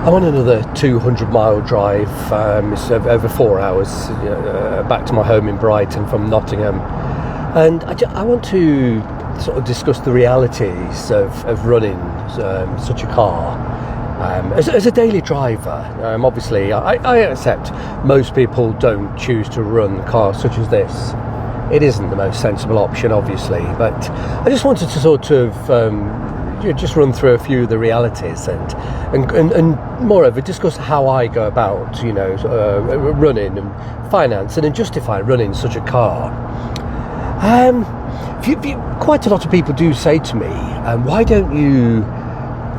I'm on another 200-mile drive. It's over 4 hours back to my home in Brighton from Nottingham, and I want to sort of discuss the realities of running such a car as a daily driver. Obviously, I accept most people don't choose to run cars such as this. It isn't the most sensible option, obviously, but I just wanted to sort of just run through a few of the realities and moreover discuss how I go about running and finance and justify running such a car. Quite a lot of people do say to me, why don't you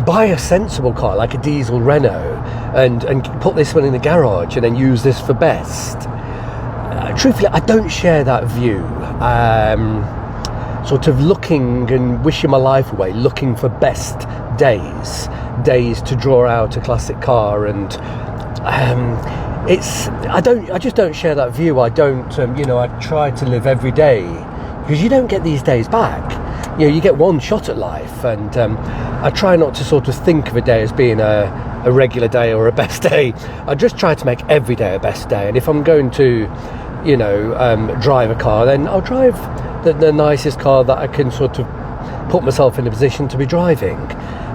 buy a sensible car like a diesel Renault and put this one in the garage and then use this for best? Truthfully, I don't share that view. Sort of looking and wishing my life away, looking for best days to draw out a classic car, and I just don't share that view. I don't, I try to live every day, because you don't get these days back. You get one shot at life, and I try not to sort of think of a day as being a regular day or a best day. I just try to make every day a best day, and if I'm going to drive a car, then I'll drive the nicest car that I can sort of put myself in a position to be driving.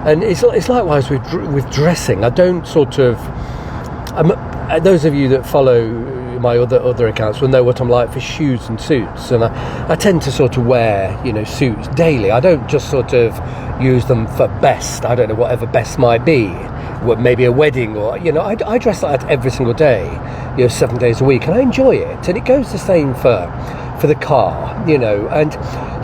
And it's likewise with dressing. I don't sort of those of you that follow my other accounts will know what I'm like for shoes and suits, and I tend to sort of wear suits daily. I don't just sort of use them for best. I don't know, whatever best might be, maybe a wedding, or I dress like that every single day, 7 days a week, and I enjoy it. And it goes the same for the car, and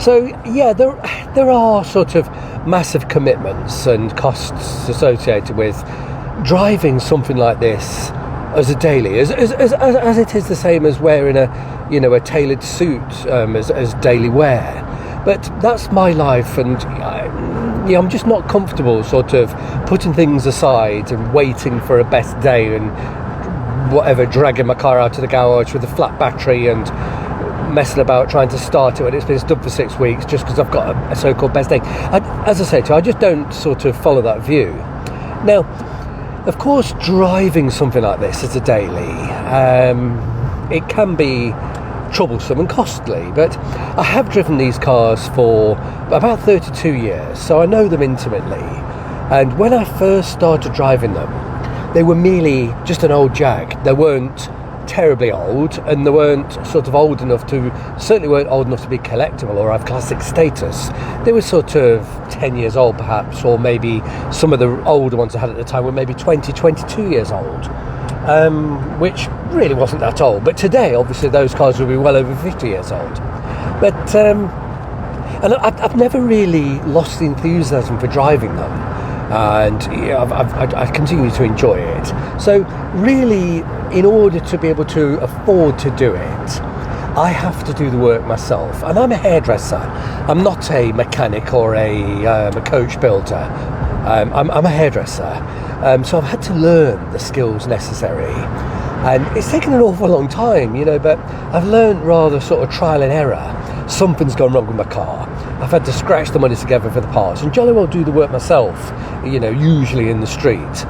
so there are sort of massive commitments and costs associated with driving something like this as a daily, as it is the same as wearing a tailored suit as daily wear. But that's my life, and I'm just not comfortable sort of putting things aside and waiting for a best day and whatever, dragging my car out to the garage with a flat battery and messing about trying to start it when it's been stuck for 6 weeks just because I've got a so-called best day. As I say to you, I just don't sort of follow that view. Now, of course, driving something like this as a daily, it can be troublesome and costly, but I have driven these cars for about 32 years, so I know them intimately. And when I first started driving them, they were merely just an old Jag. They weren't terribly old, and they weren't sort of certainly weren't old enough to be collectible or have classic status. They were sort of 10 years old perhaps, or maybe some of the older ones I had at the time were maybe 22 years old, which really wasn't that old. But today, obviously, those cars will be well over 50 years old. But and I've never really lost the enthusiasm for driving them, and I continue to enjoy it. So really, in order to be able to afford to do it, I have to do the work myself. And I'm a hairdresser. I'm not a mechanic or a coach builder. I'm a hairdresser. So I've had to learn the skills necessary. And it's taken an awful long time, but I've learned rather sort of trial and error. Something's gone wrong with my car. I've had to scratch the money together for the parts and jolly well do the work myself, usually in the street.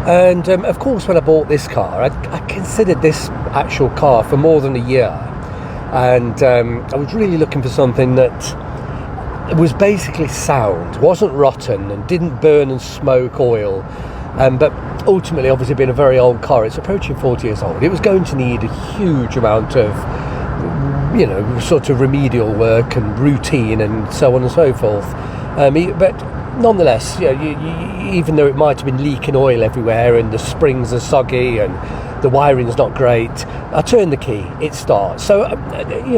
And of course, when I bought this car, I considered this actual car for more than a year. And I was really looking for something that was basically sound, wasn't rotten, and didn't burn and smoke oil. But ultimately, obviously, being a very old car, it's approaching 40 years old. It was going to need a huge amount of, sort of remedial work and routine and so on and so forth. But nonetheless, even though it might have been leaking oil everywhere and the springs are soggy and the wiring's not great, I turn the key, it starts. So,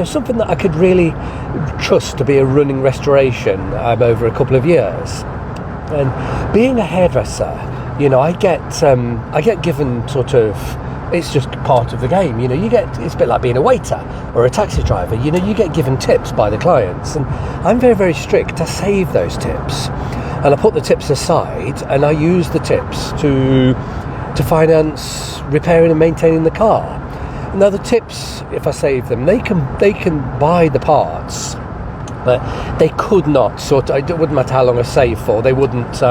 something that I could really trust to be a running restoration over a couple of years. And being a hairdresser, I get given sort of, it's just part of the game. It's a bit like being a waiter or a taxi driver. You get given tips by the clients, and I'm very, very strict. I save those tips, and I put the tips aside, and I use the tips to finance repairing and maintaining the car. Now, the tips, if I save them, they can buy the parts, but they could not it wouldn't matter how long I save for. They wouldn't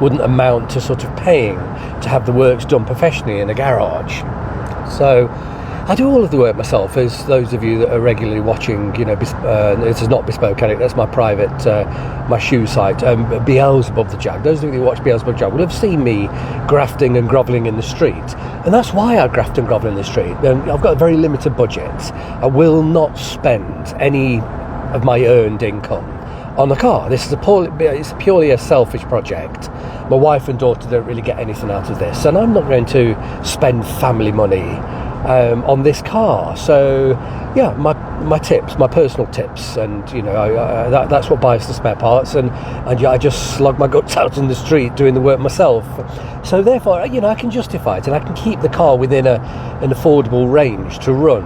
wouldn't amount to sort of paying to have the works done professionally in a garage. So I do all of the work myself. As those of you that are regularly watching, this is not Bespoke Addict, that's my private, my shoe site, Beelzebub the Jag. Those of you who watch Beelzebub the Jag will have seen me grafting and grovelling in the street. And that's why I graft and grovel in the street. I've got a very limited budget. I will not spend any of my earned income on the car. It's purely a selfish project. My wife and daughter don't really get anything out of this, and I'm not going to spend family money on this car. So yeah, my tips, my personal tips, and that's what buys the spare parts, and I just slug my guts out in the street doing the work myself. So therefore, I can justify it, and I can keep the car within an affordable range to run.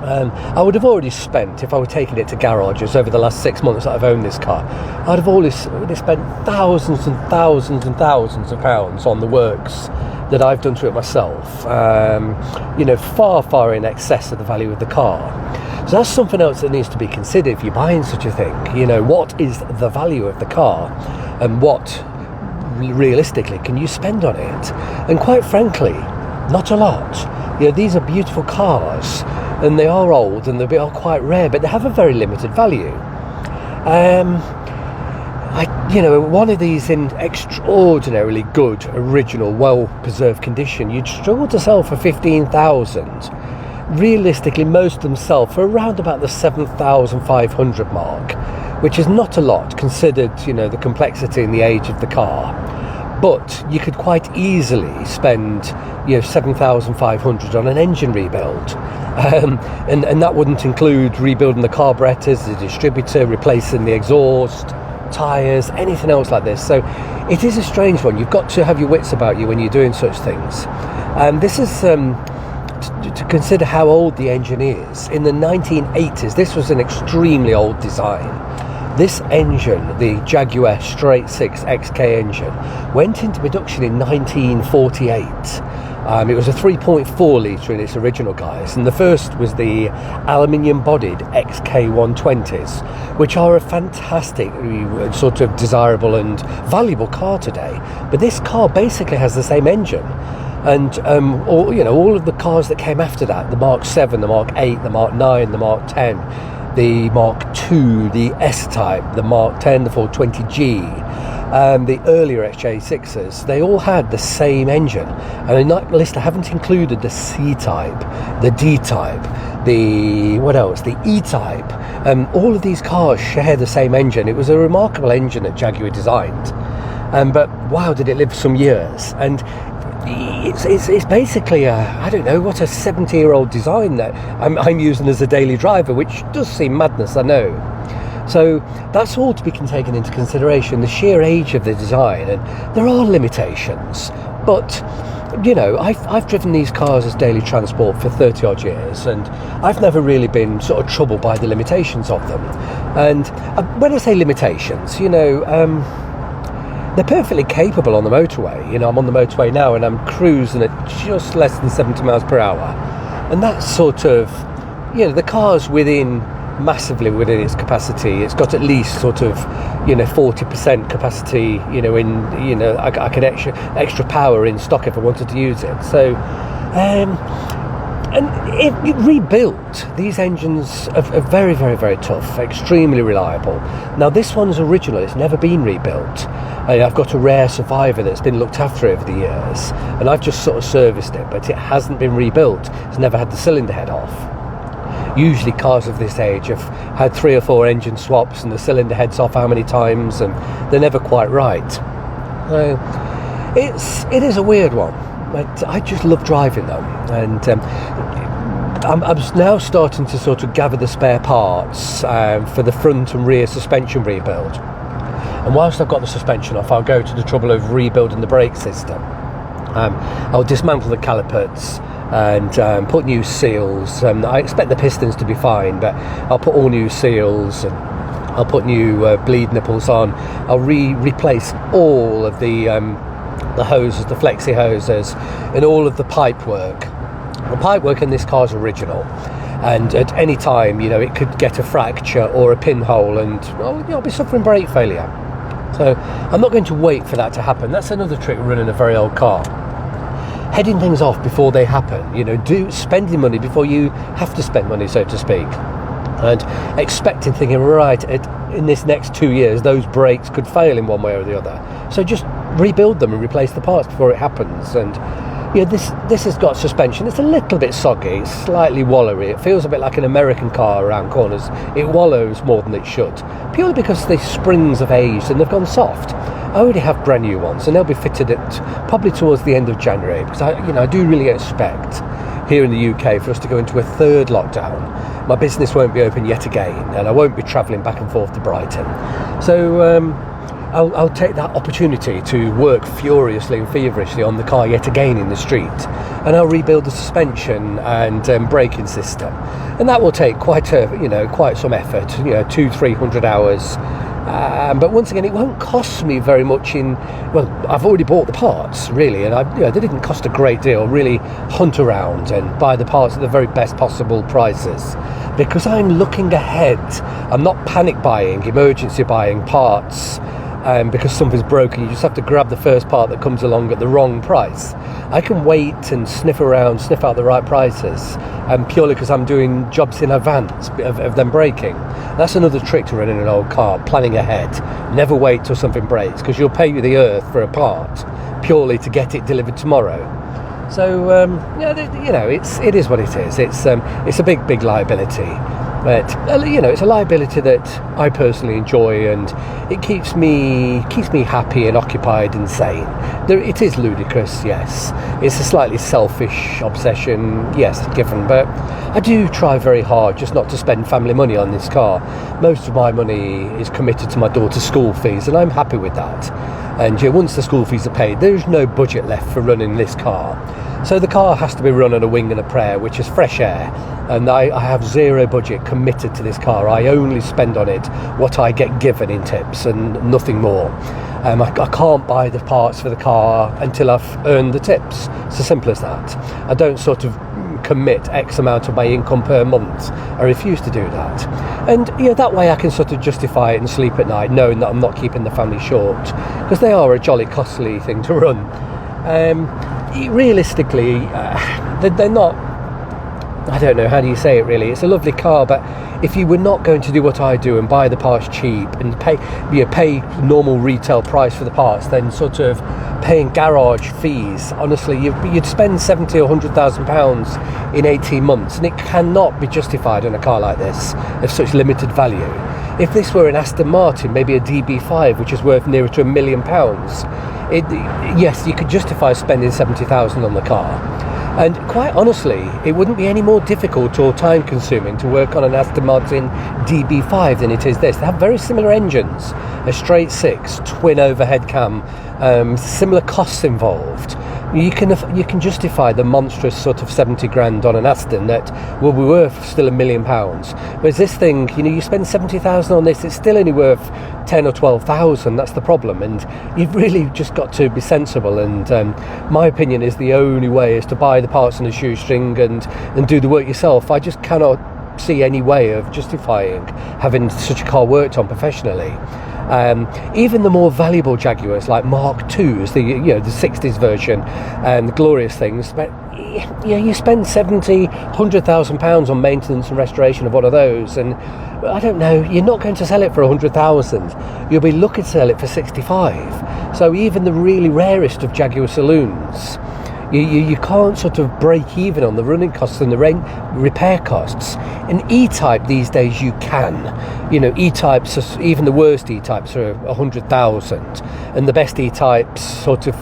I would have already spent, if I were taking it to garages over the last 6 months that I've owned this car, I'd have already spent thousands and thousands and thousands of pounds on the works that I've done to it myself, far, far in excess of the value of the car. So that's something else that needs to be considered if you're buying such a thing. What is the value of the car, and what realistically can you spend on it? And quite frankly, not a lot. These are beautiful cars, and they are old, and they are quite rare, but they have a very limited value. One of these in extraordinarily good, original, well-preserved condition, you'd struggle to sell for 15,000. Realistically, most of them sell for around about the 7,500 mark, which is not a lot considered, the complexity and the age of the car. But you could quite easily spend, 7,500 on an engine rebuild, and that wouldn't include rebuilding the carburetors, the distributor, replacing the exhaust, tyres, anything else like this. So it is a strange one. You've got to have your wits about you when you're doing such things. This is to consider how old the engine is. In the 1980s, this was an extremely old design. This engine, the Jaguar straight 6 XK engine, went into production in 1948. It was a 3.4 litre in its original guise, and the first was the aluminium-bodied XK120s, which are a fantastic, sort of desirable and valuable car today. But this car basically has the same engine. And all of the cars that came after that, the Mark 7, the Mark 8, the Mark 9, the Mark 10, the Mark II, the S-Type, the Mark 10, the 420G, the earlier XJ6s, they all had the same engine. And in that list I haven't included the C-Type, the D-Type, the E-Type. All of these cars share the same engine. It was a remarkable engine that Jaguar designed. But wow, did it live some years. And it's basically a 70-year-old design that I'm using as a daily driver, which does seem madness, I know. So that's all to be taken into consideration, the sheer age of the design, and there are limitations. But I've driven these cars as daily transport for 30 odd years, and I've never really been sort of troubled by the limitations of them. And when I say limitations, they're perfectly capable on the motorway. I'm on the motorway now and I'm cruising at just less than 70 miles per hour. And that's sort of, the car's massively within its capacity. It's got at least sort of, 40% capacity, I could extra power in stock if I wanted to use it. So, and it rebuilt, these engines are very, very, very tough, extremely reliable. Now this one's original, it's never been rebuilt. I've got a rare survivor that's been looked after over the years, and I've just sort of serviced it, but it hasn't been rebuilt. It's never had the cylinder head off. Usually cars of this age have had 3 or 4 engine swaps and the cylinder head's off how many times, and they're never quite right. So it is a weird one. But I just love driving them, and I'm now starting to sort of gather the spare parts for the front and rear suspension rebuild. And whilst I've got the suspension off, I'll go to the trouble of rebuilding the brake system. I'll dismantle the calipers and put new seals. I expect the pistons to be fine, but I'll put all new seals, and I'll put new bleed nipples on. I'll replace all of the hoses, the flexi hoses, and all of the pipe work. The pipe work in this car is original, and at any time, it could get a fracture or a pinhole, and I'll be suffering brake failure. So I'm not going to wait for that to happen. That's another trick running a very old car. Heading things off before they happen, spending money before you have to spend money, so to speak. And thinking, right, in this next 2 years, those brakes could fail in one way or the other. So just rebuild them and replace the parts before it happens. And this has got suspension. It's a little bit soggy, it's slightly wallowy. It feels a bit like an American car around corners. It wallows more than it should, purely because the springs have aged and they've gone soft. I already have brand new ones, and they'll be fitted at probably towards the end of January, because I do really expect here in the UK for us to go into a third lockdown. My business won't be open yet again, and I won't be travelling back and forth to Brighton. So I'll take that opportunity to work furiously and feverishly on the car yet again in the street, and I'll rebuild the suspension and braking system, and that will take quite some effort, 200-300 hours. But once again, it won't cost me very much I've already bought the parts, really, and they didn't cost a great deal. Really hunt around and buy the parts at the very best possible prices, because I'm looking ahead. I'm not panic buying, emergency buying parts because something's broken. You just have to grab the first part that comes along at the wrong price. I can wait and sniff out the right prices, purely because I'm doing jobs in advance of them breaking. That's another trick to running an old car, planning ahead. Never wait till something breaks, because you'll pay the earth for a part purely to get it delivered tomorrow. So it is what it is. It's a big liability. But it's a liability that I personally enjoy, and it keeps me happy and occupied and sane. It is ludicrous, yes. It's a slightly selfish obsession, yes, given. But I do try very hard just not to spend family money on this car. Most of my money is committed to my daughter's school fees, and I'm happy with that. And once the school fees are paid, there's no budget left for running this car. So the car has to be run on a wing and a prayer, which is fresh air. And I have zero budget committed to this car. I only spend on it what I get given in tips and nothing more. I can't buy the parts for the car until I've earned the tips. It's as simple as that. I don't sort of commit X amount of my income per month. I refuse to do that. And that way I can sort of justify it and sleep at night, knowing that I'm not keeping the family short, because they are a jolly costly thing to run. Realistically, they're not, I don't know, how do you say it really? It's a lovely car, but if you were not going to do what I do and buy the parts cheap and pay normal retail price for the parts, then sort of paying garage fees, honestly, you'd spend 70 or 100,000 pounds in 18 months, and it cannot be justified on a car like this of such limited value. If this were an Aston Martin, maybe a DB5, which is worth nearer to £1 million, yes, you could justify spending 70,000 on the car. And quite honestly, it wouldn't be any more difficult or time consuming to work on an Aston Martin DB5 than it is this. They have very similar engines, a straight six, twin overhead cam, similar costs involved. You can justify the monstrous sort of 70 grand on an Aston that will be worth still £1 million. Whereas this thing, you spend 70,000 on this, it's still only worth 10 or 12,000. That's the problem, and you've really just got to be sensible. And my opinion is the only way is to buy the parts on a shoestring and do the work yourself. I just cannot see any way of justifying having such a car worked on professionally. Even the more valuable Jaguars like Mark IIs, the 60s version, and the glorious things, but you spend 70, 100,000 pounds on maintenance and restoration of one of those, and I don't know, you're not going to sell it for 100,000. You'll be looking to sell it for 65. So even the really rarest of Jaguar saloons, you can't sort of break even on the running costs and the repair costs. In E-Type these days you can. E-Types, even the worst E-Types are 100,000, and the best E-Types sort of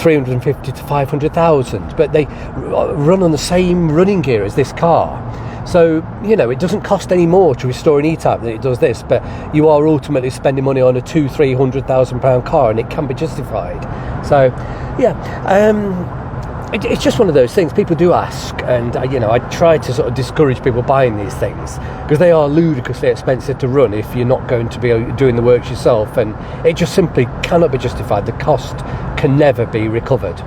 350 to 500,000, but they run on the same running gear as this car. So, it doesn't cost any more to restore an E-Type than it does this, but you are ultimately spending money on a £200,000-300,000 car, and it can be justified. So, it's just one of those things. People do ask, and I try to sort of discourage people buying these things, because they are ludicrously expensive to run if you're not going to be doing the work yourself, and it just simply cannot be justified. The cost can never be recovered.